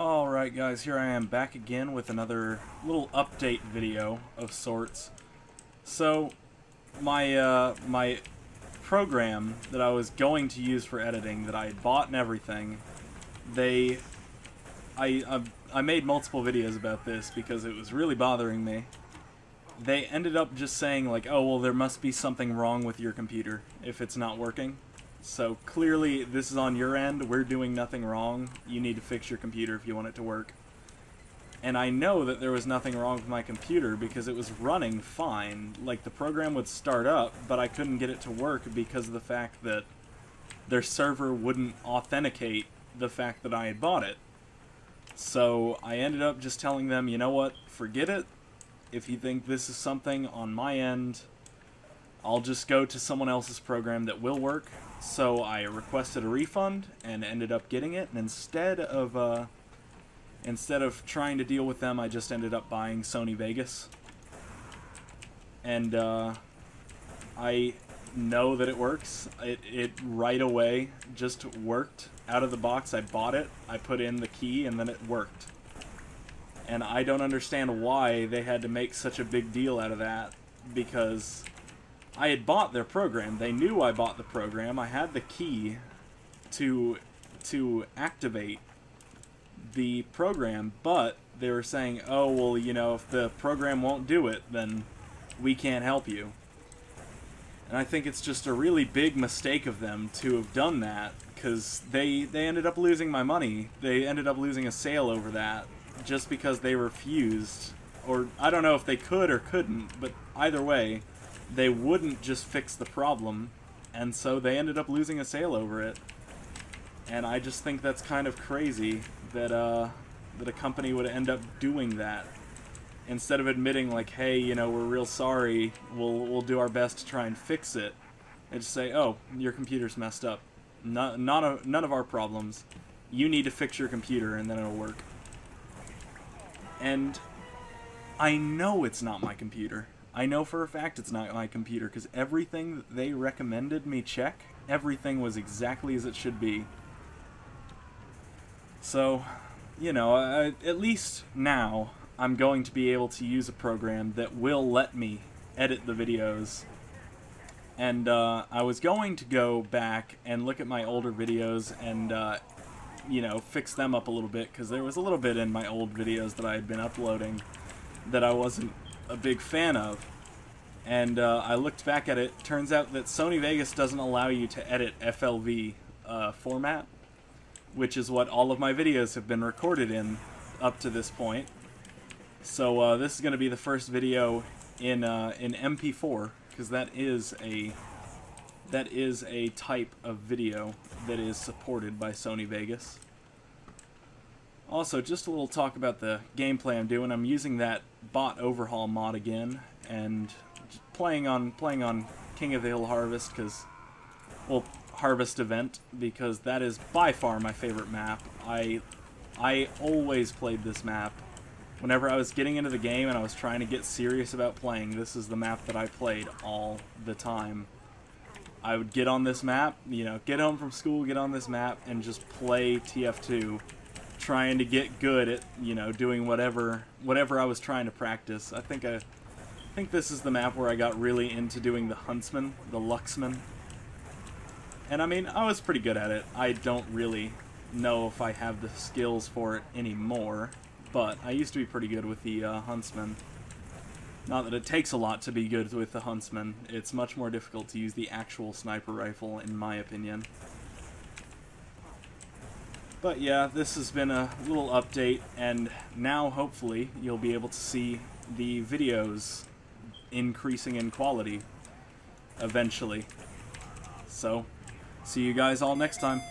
Alright guys, here I am back again with another little update video of sorts. So, my program that I was going to use for editing, that I had bought and everything, I made multiple videos about this because it was really bothering me. They ended up just saying like, oh well, there must be something wrong with your computer if it's not working. So clearly this is on your end, we're doing nothing wrong, you need to fix your computer if you want it to work. And I know that there was nothing wrong with my computer because it was running fine. Like, the program would start up, but I couldn't get it to work because of the fact that their server wouldn't authenticate the fact that I had bought it. So I ended up just telling them, you know what, forget it. If you think this is something on my end, I'll just go to someone else's program that will work. So I requested a refund and ended up getting it, and instead of trying to deal with them, I just ended up buying Sony Vegas. And I know that it works. It right away just worked. Out of the box, I bought it, I put in the key, and then it worked. And I don't understand why they had to make such a big deal out of that, because I had bought their program. They knew I bought the program. I had the key to activate the program, but they were saying, oh, well, you know, if the program won't do it, then we can't help you. And I think it's just a really big mistake of them to have done that, because they ended up losing my money. They ended up losing a sale over that, just because they refused. Or, I don't know if they could or couldn't, but either way, they wouldn't just fix the problem, and so they ended up losing a sale over it. And I just think that's kind of crazy that that a company would end up doing that instead of admitting like, hey, you know, we're real sorry, we'll do our best to try and fix it. They just say, oh, your computer's messed up. None of our problems. You need to fix your computer and then it'll work. And I know it's not my computer. I know for a fact it's not my computer, because everything that they recommended me check, everything was exactly as it should be. So, you know, at least now I'm going to be able to use a program that will let me edit the videos. And I was going to go back and look at my older videos and, you know, fix them up a little bit, because there was a little bit in my old videos that I had been uploading that I wasn't a big fan of. And I looked back at it. Turns out that Sony Vegas doesn't allow you to edit FLV format, which is what all of my videos have been recorded in up to this point. So this is going to be the first video in MP4, because that is a type of video that is supported by Sony Vegas. Also, just a little talk about the gameplay I'm doing. I'm using that bot overhaul mod again, and playing on King of the Hill Harvest, because, well, Harvest Event, because that is by far my favorite map. I always played this map. Whenever I was getting into the game and I was trying to get serious about playing, this is the map that I played all the time. I would get on this map, you know, get home from school, get on this map, and just play TF2, trying to get good at, you know, doing whatever I was trying to practice. I think this is the map where I got really into doing the Huntsman, the Luxman. And I mean, I was pretty good at it. I don't really know if I have the skills for it anymore, but I used to be pretty good with the Huntsman. Not that it takes a lot to be good with the Huntsman. It's much more difficult to use the actual sniper rifle, in my opinion. But yeah, this has been a little update, and now hopefully you'll be able to see the videos increasing in quality eventually. So, see you guys all next time.